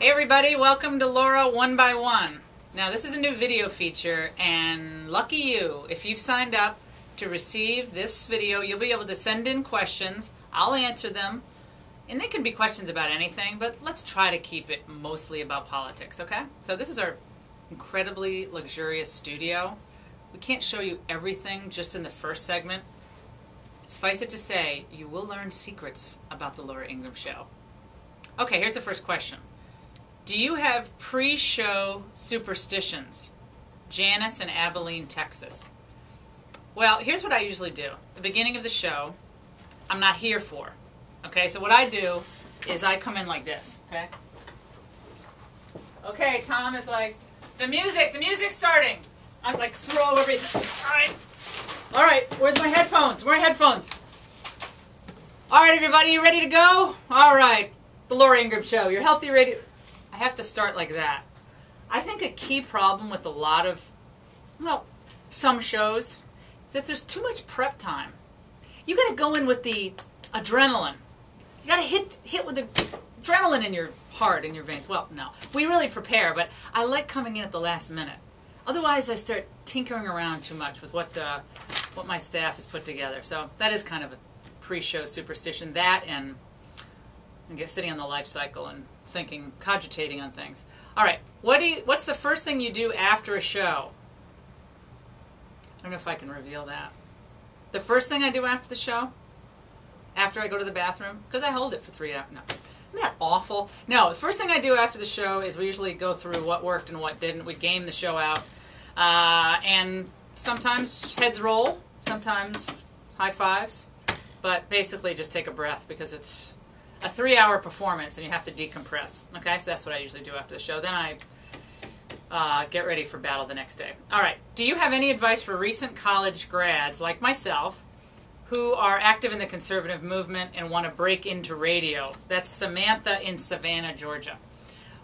Hey everybody, welcome to Laura 1 by 1. Now this is a new video feature, and lucky you, if you've signed up to receive this video, you'll be able to send in questions. I'll answer them, and they can be questions about anything, but let's try to keep it mostly about politics, okay? So this is our incredibly luxurious studio. We can't show you everything just in the first segment. Suffice it to say, you will learn secrets about the Laura Ingraham Show. Okay, here's the first question. Do you have pre-show superstitions? Janice in Abilene, Texas. Well, here's what I usually do. The beginning of the show, I'm not here for. Okay, so what I do is I come in like this, okay? Okay, Tom is like, the music's starting. I'm like, throw everything. All right, where's my headphones? Where are headphones? All right, everybody, you ready to go? All right, the Laura Ingraham Show, your healthy radio. I have to start like that. I think a key problem with a lot of, well, some shows is that there's too much prep time. You got to go in with the adrenaline. You got to hit with the adrenaline in your heart, in your veins. Well, no, we really prepare, but I like coming in at the last minute. Otherwise, I start tinkering around too much with what my staff has put together. So that is kind of a pre-show superstition. That and sitting on the life cycle and thinking, cogitating on things. All right, what's the first thing you do after a show? I don't know if I can reveal that. The first thing I do after the show, after I go to the bathroom, because I hold it for 3 hours. No, isn't that awful? No, the first thing I do after the show is we usually go through what worked and what didn't. We game the show out, and sometimes heads roll, sometimes high fives, but basically just take a breath because it's a 3-hour performance and you have to decompress. Okay, so that's what I usually do after the show. Then I get ready for battle the next day. All right, do you have any advice for recent college grads like myself who are active in the conservative movement and want to break into radio? That's Samantha in Savannah, Georgia.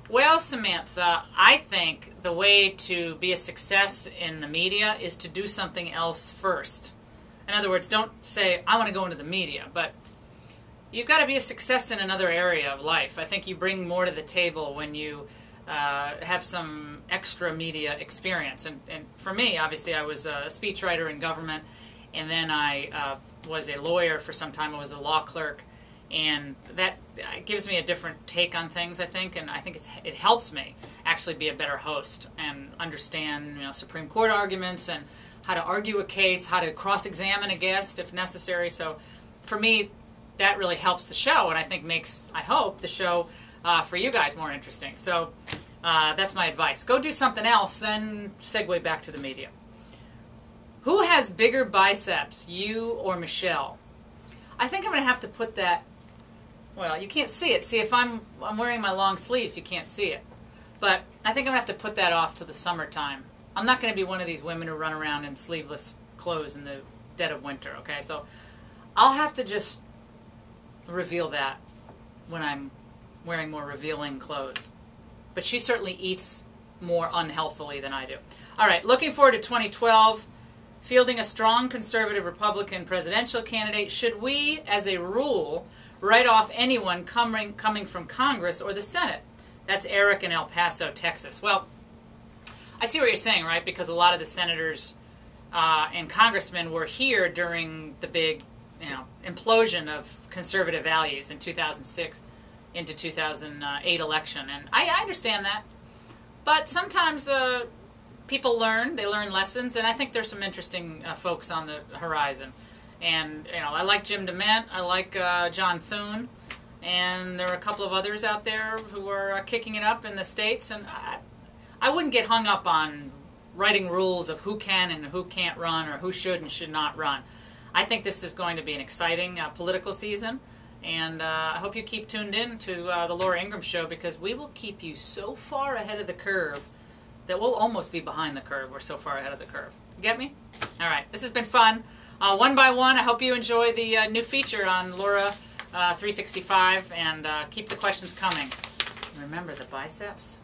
Well, Samantha, I think the way to be a success in the media is to do something else first. In other words, don't say, I want to go into the media, but you've got to be a success in another area of life. I think you bring more to the table when you have some extra media experience. And for me, obviously, I was a speechwriter in government, and then I was a lawyer for some time. I was a law clerk, and that gives me a different take on things, I think, and I think it helps me actually be a better host and understand, Supreme Court arguments and how to argue a case, how to cross-examine a guest if necessary. So for me, that really helps the show, and I think makes, I hope, the show for you guys more interesting. So that's my advice. Go do something else, then segue back to the media. Who has bigger biceps, you or Michelle? I think I'm going to have to put that, well, you can't see it. See, if I'm wearing my long sleeves, you can't see it. But I think I'm going to have to put that off to the summertime. I'm not going to be one of these women who run around in sleeveless clothes in the dead of winter, okay? So I'll have to just reveal that when I'm wearing more revealing clothes. But she certainly eats more unhealthily than I do. All right, looking forward to 2012. Fielding a strong conservative Republican presidential candidate, should we, as a rule, write off anyone coming from Congress or the Senate? That's Eric in El Paso, Texas. Well, I see what you're saying, right? Because a lot of the senators and congressmen were here during the big, implosion of conservative values in 2006 into 2008 election, and I understand that. But sometimes people learn lessons, and I think there's some interesting folks on the horizon. And, I like Jim DeMint, I like John Thune, and there are a couple of others out there who are kicking it up in the States, and I wouldn't get hung up on writing rules of who can and who can't run or who should and should not run. I think this is going to be an exciting political season, and I hope you keep tuned in to the Laura Ingraham Show, because we will keep you so far ahead of the curve that we'll almost be behind the curve. We're so far ahead of the curve. You get me? All right. This has been fun. 1 by 1, I hope you enjoy the new feature on Laura 365, and keep the questions coming. Remember the biceps?